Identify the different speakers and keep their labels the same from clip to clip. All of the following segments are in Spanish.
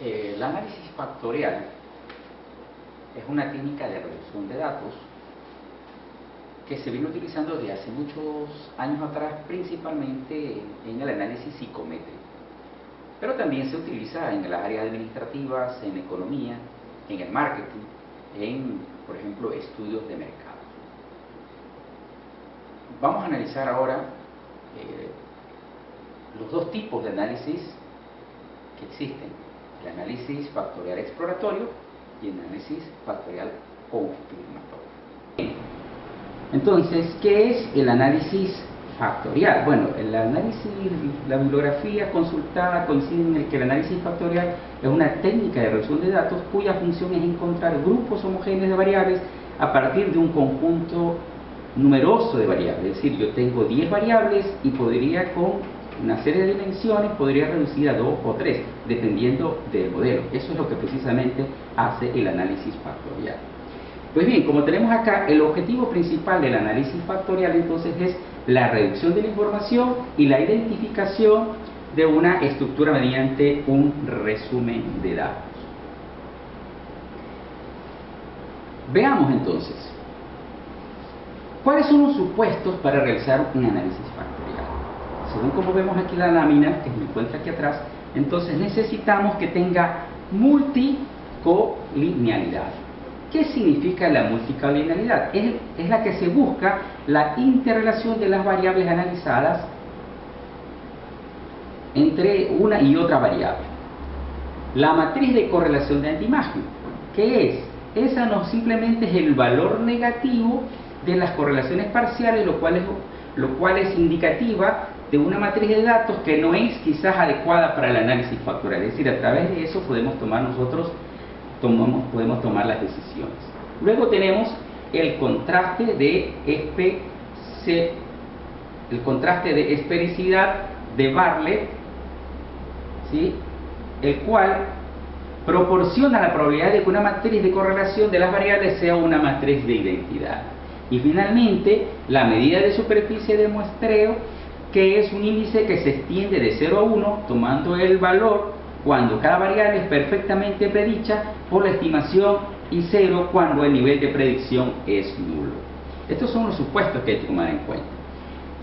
Speaker 1: El análisis factorial es una técnica de reducción de datos que se viene utilizando desde hace muchos años atrás, principalmente en el análisis psicométrico. Pero también se utiliza en las áreas administrativas, en economía, en el marketing, en, por ejemplo, estudios de mercado. Vamos a analizar ahora los dos tipos de análisis que existen: el análisis factorial exploratorio y el análisis factorial confirmatorio. Entonces, ¿qué es el análisis factorial? Bueno, el análisis, la bibliografía consultada coincide en el que el análisis factorial es una técnica de reducción de datos cuya función es encontrar grupos homogéneos de variables a partir de un conjunto numeroso de variables. Es decir, yo tengo 10 variables y podría, con una serie de dimensiones, podría reducir a 2 o 3, dependiendo del modelo. Eso es lo que precisamente hace el análisis factorial. Pues bien, como tenemos acá, el objetivo principal del análisis factorial entonces es la reducción de la información y la identificación de una estructura mediante un resumen de datos. Veamos entonces, ¿cuáles son los supuestos para realizar un análisis factorial? Según como vemos aquí la lámina, que se encuentra aquí atrás, entonces necesitamos que tenga multicolinealidad. ¿Qué significa la multicolinealidad? Es la que se busca la interrelación de las variables analizadas entre una y otra variable. La matriz de correlación de antiimagen, ¿qué es? Esa no simplemente es el valor negativo de las correlaciones parciales, lo cual es indicativa de una matriz de datos que no es quizás adecuada para el análisis factorial. Es decir, a través de eso podemos tomar las decisiones. Luego tenemos el contraste de esfericidad de Bartlett, ¿sí?, el cual proporciona la probabilidad de que una matriz de correlación de las variables sea una matriz de identidad. Y finalmente, la medida de superficie de muestreo, que es un índice que se extiende de 0 a 1, tomando el valor cuando cada variable es perfectamente predicha por la estimación y 0 cuando el nivel de predicción es nulo. Estos son los supuestos que hay que tomar en cuenta.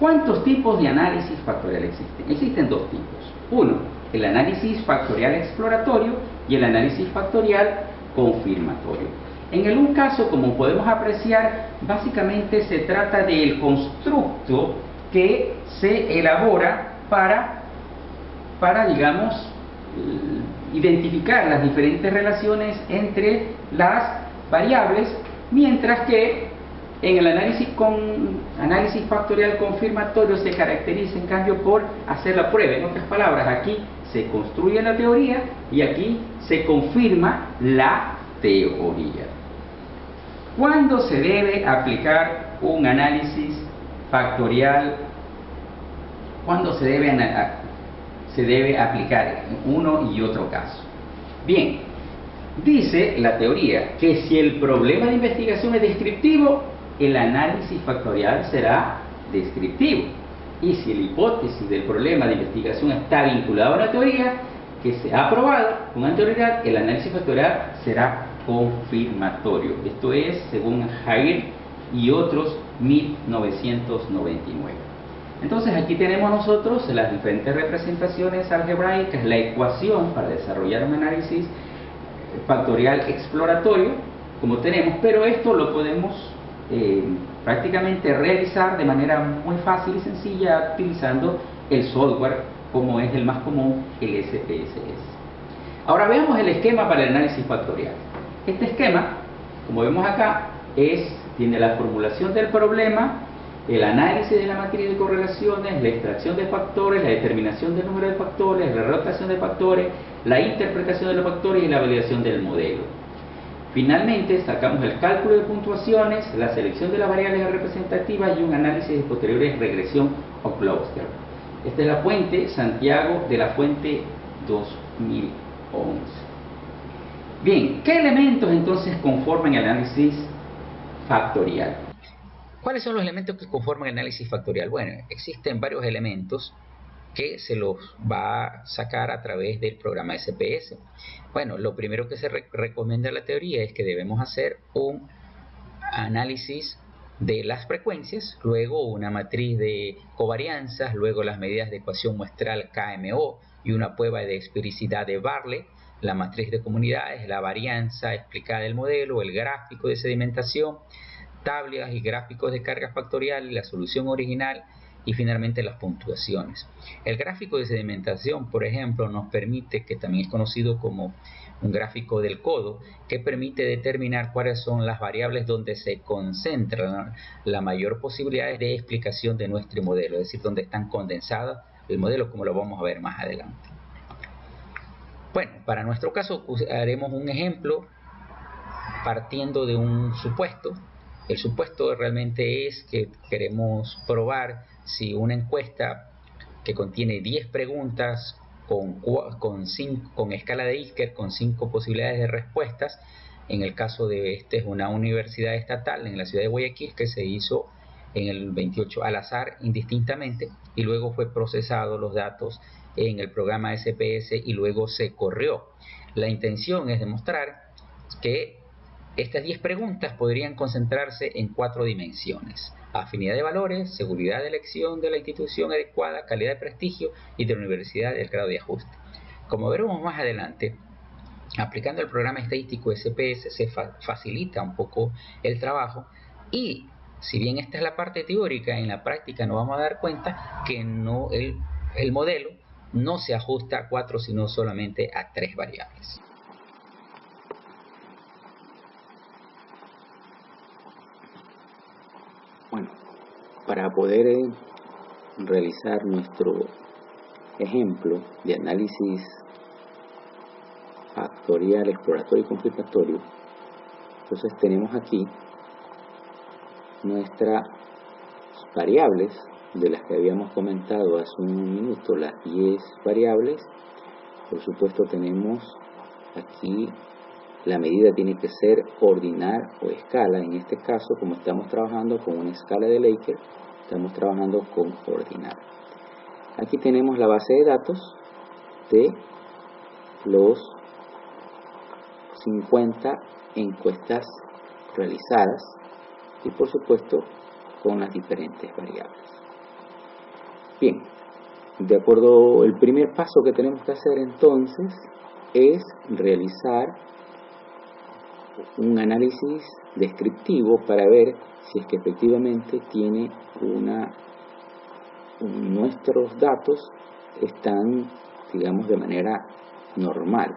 Speaker 1: ¿Cuántos tipos de análisis factorial existen? Existen dos tipos. Uno, el análisis factorial exploratorio y el análisis factorial confirmatorio. En el un caso, como podemos apreciar, básicamente se trata del constructo que se elabora para digamos, identificar las diferentes relaciones entre las variables, mientras que en el análisis factorial confirmatorio se caracteriza en cambio por hacer la prueba. En otras palabras, aquí se construye la teoría y aquí se confirma la teoría. ¿Cuándo se debe aplicar un análisis factorial? ¿Cuándo se debe aplicar en uno y otro caso? Bien, dice la teoría que si el problema de investigación es descriptivo, el análisis factorial será descriptivo. Y si la hipótesis del problema de investigación está vinculada a una teoría que se ha probado con anterioridad, el análisis factorial será confirmatorio. Esto es, según Haidt y otros, 1999. Entonces aquí tenemos nosotros las diferentes representaciones algebraicas, la ecuación para desarrollar un análisis factorial exploratorio, como tenemos, pero esto lo podemos prácticamente realizar de manera muy fácil y sencilla utilizando el software, como es el más común, el SPSS. Ahora veamos el esquema para el análisis factorial. Este esquema, como vemos acá, tiene la formulación del problema, el análisis de la matriz de correlaciones, la extracción de factores, la determinación del número de factores, la rotación de factores, la interpretación de los factores y la validación del modelo. Finalmente, sacamos el cálculo de puntuaciones, la selección de las variables representativas y un análisis de posteriores regresión o cluster. Esta es la fuente Santiago de la fuente 2011. Bien, ¿qué elementos entonces conforman el análisis factorial? ¿Cuáles son los elementos que conforman el análisis factorial? Bueno, existen varios elementos que se los va a sacar a través del programa SPS. Bueno, lo primero que se recomienda en la teoría es que debemos hacer un análisis de las frecuencias, luego una matriz de covarianzas, luego las medidas de ecuación muestral KMO y una prueba de esfericidad de Bartlett, la matriz de comunidades, la varianza explicada del modelo, el gráfico de sedimentación, tablas y gráficos de carga factorial, la solución original y finalmente las puntuaciones. El gráfico de sedimentación, por ejemplo, nos permite, que también es conocido como un gráfico del codo, que permite determinar cuáles son las variables donde se concentra la mayor posibilidad de explicación de nuestro modelo, es decir, donde están condensadas el modelo, como lo vamos a ver más adelante. Bueno, para nuestro caso haremos un ejemplo partiendo de un supuesto. El supuesto realmente es que queremos probar si una encuesta que contiene 10 preguntas con escala de Likert, con 5 posibilidades de respuestas. En el caso de es una universidad estatal en la ciudad de Guayaquil que se hizo en el 28 al azar indistintamente y luego fue procesado los datos en el programa SPS y luego se corrió. La intención es demostrar que estas 10 preguntas podrían concentrarse en 4 dimensiones: afinidad de valores, seguridad de elección de la institución adecuada, calidad de prestigio y de la universidad el grado de ajuste. Como veremos más adelante, aplicando el programa estadístico SPS se facilita un poco el trabajo y si bien esta es la parte teórica, en la práctica nos vamos a dar cuenta que no, el modelo no se ajusta a 4 sino solamente a 3 variables.
Speaker 2: Bueno, para poder realizar nuestro ejemplo de análisis factorial, exploratorio y completatorio, entonces tenemos aquí nuestras variables de las que habíamos comentado hace un minuto, las 10 variables. Por supuesto tenemos aquí la medida tiene que ser ordinar o escala. En este caso, como estamos trabajando con una escala de Likert, estamos trabajando con ordinar. Aquí tenemos la base de datos de los 50 encuestas realizadas y por supuesto con las diferentes variables. Bien, de acuerdo, el primer paso que tenemos que hacer entonces es realizar un análisis descriptivo para ver si es que efectivamente tiene nuestros datos están, digamos, de manera normal.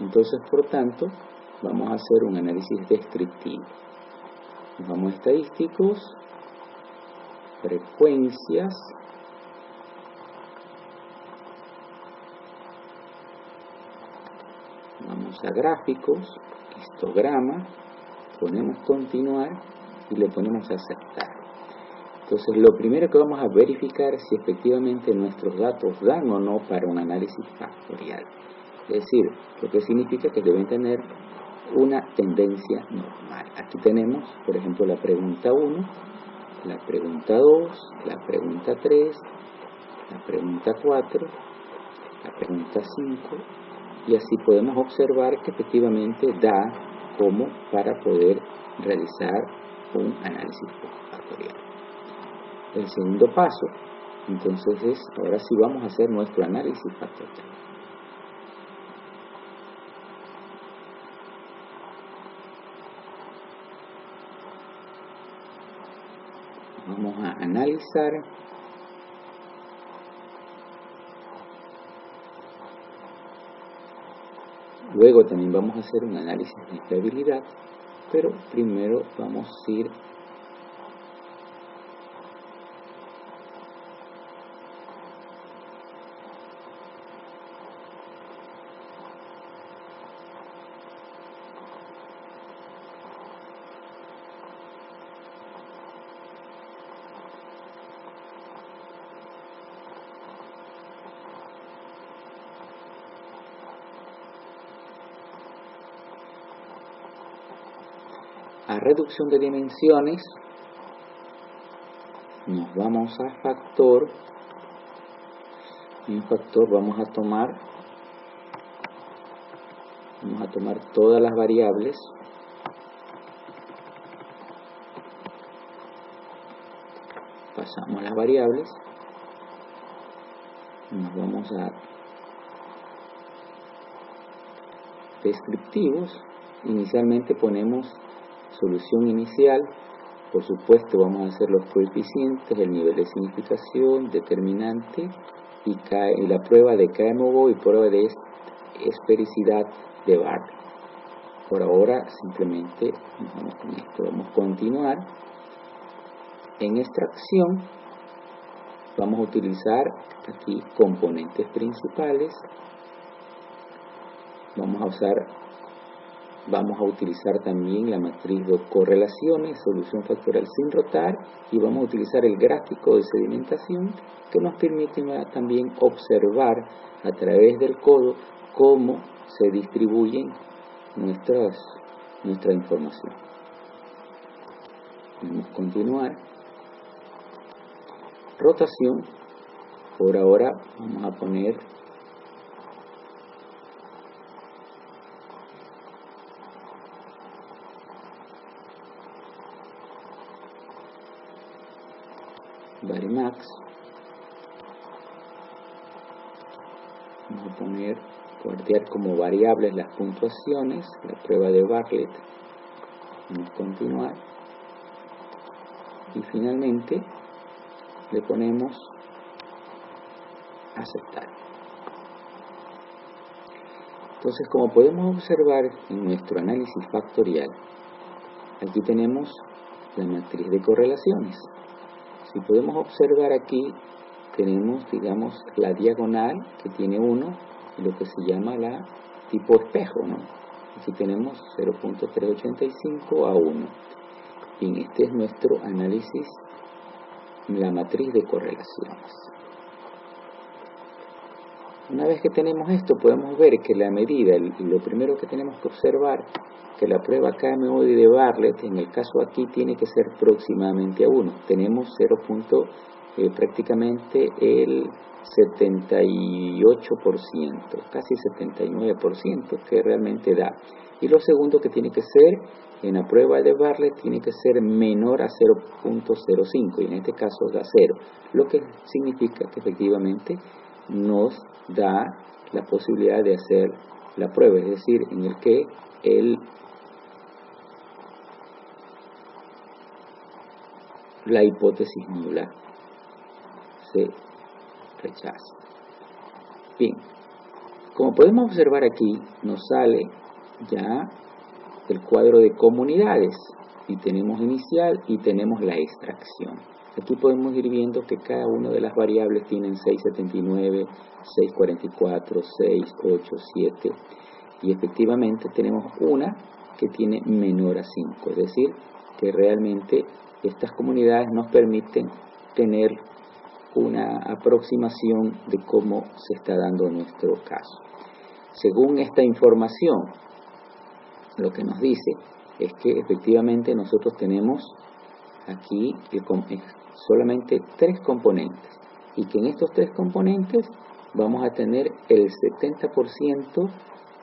Speaker 2: Entonces, por tanto, vamos a hacer un análisis descriptivo. Vamos a estadísticos, frecuencias, vamos a gráficos, histograma, ponemos continuar y le ponemos aceptar. Entonces lo primero que vamos a verificar es si efectivamente nuestros datos dan o no para un análisis factorial. Es decir, lo que significa que deben tener una tendencia normal. Aquí tenemos, por ejemplo, la pregunta 1, la pregunta 2, la pregunta 3, la pregunta 4, la pregunta 5, y así podemos observar que efectivamente da como para poder realizar un análisis factorial. El segundo paso, entonces, es ahora sí vamos a hacer nuestro análisis factorial. Vamos a analizar luego también vamos a hacer un análisis de fiabilidad, pero primero vamos a ir a reducción de dimensiones. Nos vamos a factor en factor vamos a tomar todas las variables pasamos las variables, nos vamos a descriptivos, inicialmente ponemos solución inicial, por supuesto vamos a hacer los coeficientes, el nivel de significación, determinante y la prueba de KMO y prueba de esfericidad de Bartlett. Por ahora simplemente nos vamos con esto, vamos a continuar. En extracción vamos a utilizar aquí componentes principales, vamos a utilizar también la matriz de correlaciones, solución factorial sin rotar, y vamos a utilizar el gráfico de sedimentación que nos permite también observar a través del codo cómo se distribuyen nuestra información. Vamos a continuar. Rotación, por ahora vamos a poner Varimax, vamos a guardar como variables las puntuaciones, la prueba de Bartlett, vamos a continuar y finalmente le ponemos aceptar. Entonces, como podemos observar en nuestro análisis factorial, aquí tenemos la matriz de correlaciones. Si podemos observar aquí, tenemos, digamos, la diagonal que tiene 1 y lo que se llama la tipo espejo, ¿no? Aquí tenemos 0.385 a 1. Bien, este es nuestro análisis, la matriz de correlaciones. Una vez que tenemos esto, podemos ver que la medida, lo primero que tenemos que observar, que la prueba KMO de Bartlett, en el caso aquí, tiene que ser próximamente a 1. Tenemos prácticamente el 78%, casi 79% que realmente da. Y lo segundo que tiene que ser, en la prueba de Bartlett, tiene que ser menor a 0.05, y en este caso da 0, lo que significa que efectivamente nos da la posibilidad de hacer la prueba, es decir, en el que la hipótesis nula se rechaza. Bien, como podemos observar aquí, nos sale ya el cuadro de comunidades, y tenemos inicial y tenemos la extracción. Aquí podemos ir viendo que cada una de las variables tienen 679, 644, 6, 8, 7, y efectivamente tenemos una que tiene menor a 5, es decir, que realmente estas comunidades nos permiten tener una aproximación de cómo se está dando nuestro caso. Según esta información, lo que nos dice es que efectivamente nosotros tenemos aquí solamente 3 componentes, y que en estos 3 componentes vamos a tener el 70%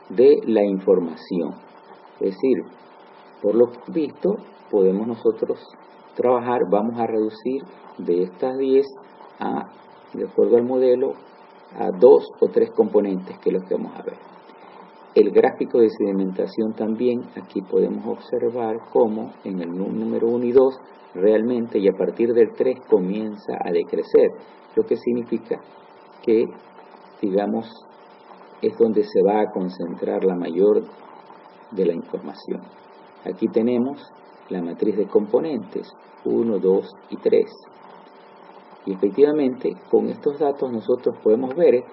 Speaker 2: de la información. Es decir, por lo visto, podemos nosotros trabajar, vamos a reducir de estas 10 de acuerdo al modelo, a 2 o 3 componentes, que es lo que vamos a ver. El gráfico de sedimentación también, aquí podemos observar cómo en el número 1 y 2 realmente, y a partir del 3 comienza a decrecer, lo que significa que, digamos, es donde se va a concentrar la mayor de la información. Aquí tenemos la matriz de componentes 1, 2 y 3. Y efectivamente, con estos datos nosotros podemos ver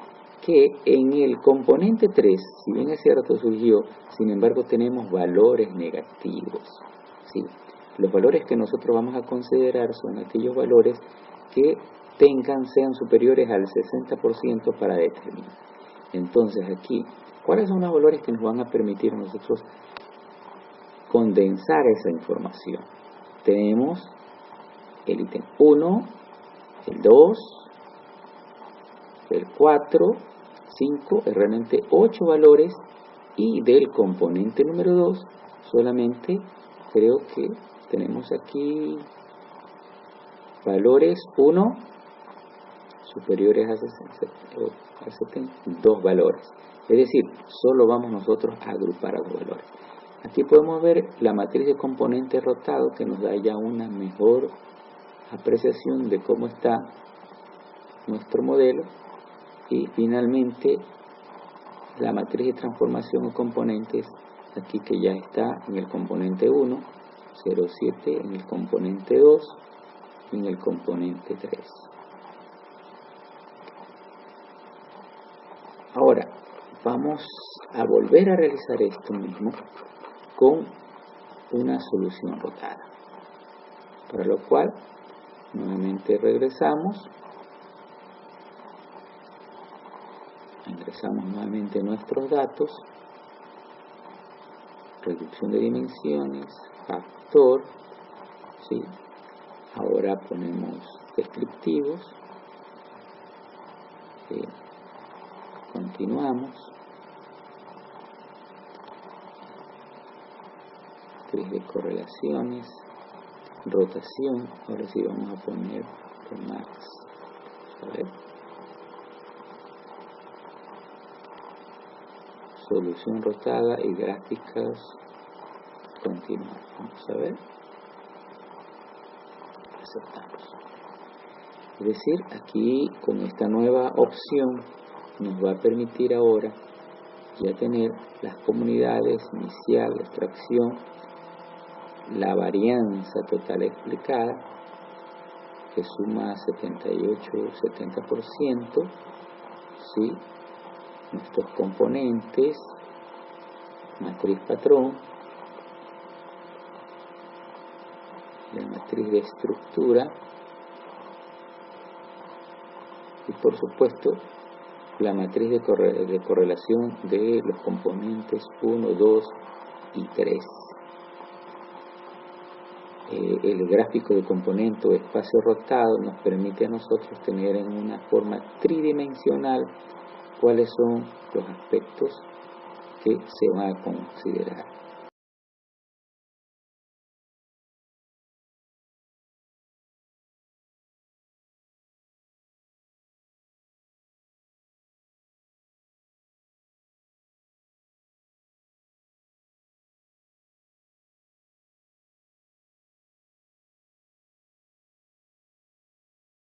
Speaker 2: que en el componente 3, si bien es cierto surgió, sin embargo tenemos valores negativos, ¿sí? Los valores que nosotros vamos a considerar son aquellos valores que sean superiores al 60% para determinar. Entonces aquí, ¿cuáles son los valores que nos van a permitir a nosotros condensar esa información? Tenemos el ítem 1, el 2, el 4, 5 es realmente 8 valores, y del componente número 2 solamente creo que tenemos aquí valores 1 superiores a 70, 2 valores. Es decir, solo vamos nosotros a agrupar a 2 valores. Aquí podemos ver la matriz de componente rotado, que nos da ya una mejor apreciación de cómo está nuestro modelo. Y finalmente la matriz de transformación o componentes, aquí que ya está en el componente 1, 0, 7, en el componente 2 y en el componente 3. Ahora vamos a volver a realizar esto mismo con una solución rotada, para lo cual nuevamente regresamos, ingresamos nuevamente nuestros datos, reducción de dimensiones, factor, ¿sí? Ahora ponemos descriptivos, continuamos, matriz de correlaciones, rotación, ahora sí vamos a poner Max, a ver, solución rotada y gráficas, continuar, vamos a ver, aceptamos. Es decir, aquí con esta nueva opción nos va a permitir ahora ya tener las comunidades inicial, extracción, la varianza total explicada, que suma 78-70%, ¿sí? Nuestros componentes, matriz patrón, la matriz de estructura y por supuesto la matriz de correlación de los componentes 1, 2 y 3. El gráfico de componente o espacio rotado nos permite a nosotros tener en una forma tridimensional cuáles son los aspectos que se van a considerar.